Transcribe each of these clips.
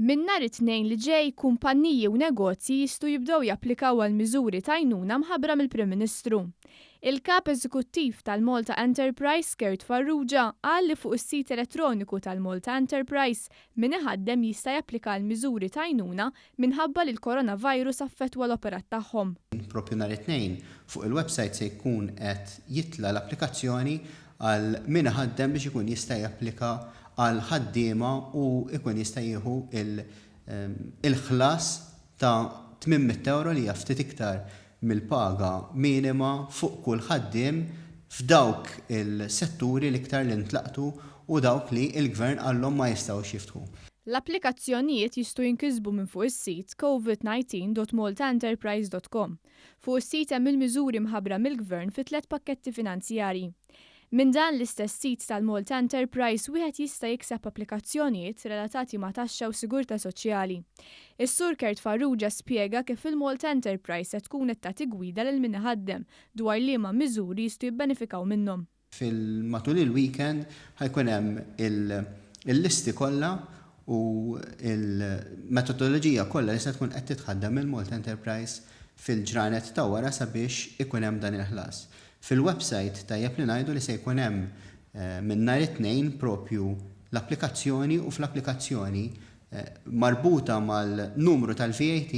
Min nhar it-tnejn li ġej kumpanniji u negozji jistgħu jibdew japplikaw għal miżuri ta' għajnuna mħabbra mill-Prim Ministru. Il-kap eżekuttiv tal-Malta Enterprise Gert Farrugia qal li fuq is-sit elettroniku tal-Malta Enterprise min iħaddem jista' japplika għal miżuri ta' għajnuna minħabba li l-coronavirus affettwa l-operat tagħhom. Propju nhar it-tnejn fuq il-website se jkun qed jitla l-applikazzjoni għal min iħaddem biex ikun jista' japplika għal ħaddiema u ikun jista' jieħu il-ħlas ta' 800 euro li ftit iktar mill-paga minima fuq kull ħaddiem f'dawk il-setturi l-iktar li ntlaqtu u dawk li l-gvern għallhom ma jistgħux jiftħu. L-applikazzjonijiet jistgħu jinkisbu minn fuq is-sit covid19.maltaenterprise.com. Fuq is-sit hemm il-miżuri mħabbra mill-gvern fi 3 pakketti finanzjarji. Minn dan l-istess sit tal-Malta Enterprise wieħed jista' jikseb applikazzjonijiet relatati ma' taxxa u sigurtà soċjali. Is-Sur Gert Farrugia spjega kif il-Malta Enterprise se tkun qed tagħti gwida lil min iħaddem dwar liema miżuri jistgħu jibbenefikaw minnhom. Matul il-weekend ħajkun hemm il-listi kollha u il-metodoloġija kollha li se tkun qed titħaddem il-Malta Enterprise fil-ġranet ta' wara sabiex ikun hemm dan il-ħlas. Fil-website tajjeb li ngħidu li se jkun hemm minn nhar it-tnejn propju l-applikazzjoni u fl-applikazzjoni marbuta mal-numru tal-VAT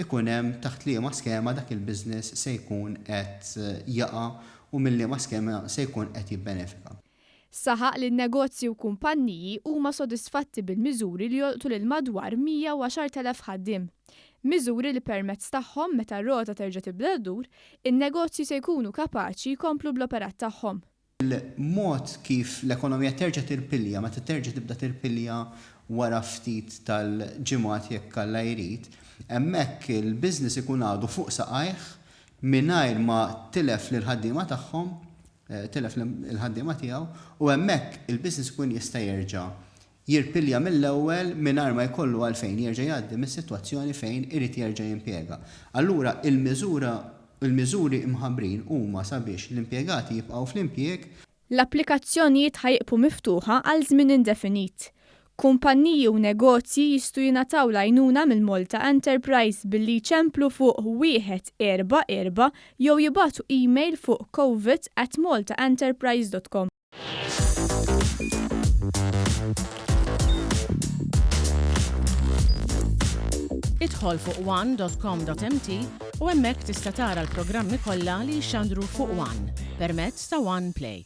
ikun hemm taħt liema skema dak il-business se jkun qed jaqa' u mill-liema skema se jkun qed jibbenefika. Saħaq li n-negozji u kumpanniji huma sodisfatti bil-miżuri li jolqtu lil madwar 110,000 ħaddiem. Miżuri li permezz tagħhom meta r-rota terġa' tibda ddur, in-negozji se jkunu kapaċi jkomplu bl-operat tagħhom. Il-mod kif l-ekonomija terġa' tirpilja, meta terġa' tibda tirpilja wara ftit tal-ġimgħat jekk alla jrid, hemmhekk il-business ikun għadu fuq saqajh mingħajr ma tilef lill-ħaddiema tagħhom, tilef il-ħaddiema tiegħu u hemmhekk il-business ikun jista' jerġa' jirpilja mill-ewwel mingħajr ma jkollu għalfejn jerġa' jgħaddi mis-sitwazzjoni fejn irid jerġa' jimpjega. Allura il-miżuri imħabbrin huma sabiex l-impjegati jibqgħu fl-impjieg. L-applikazzjonijiet ħajqbu miftuħa għal żmien indefinit. Kumpanniji u negozji jistgħu jingħataw l-għajnuna mill-Malta Enterprise billi jċemplu fuq 144 jew jibgħatu email fuq covid@maltaenterprise.com. Idħol fuq one.com.mt u hemmhekk tista' tara l-programmi kollha li jxandru fuq One permezz ta' One Play.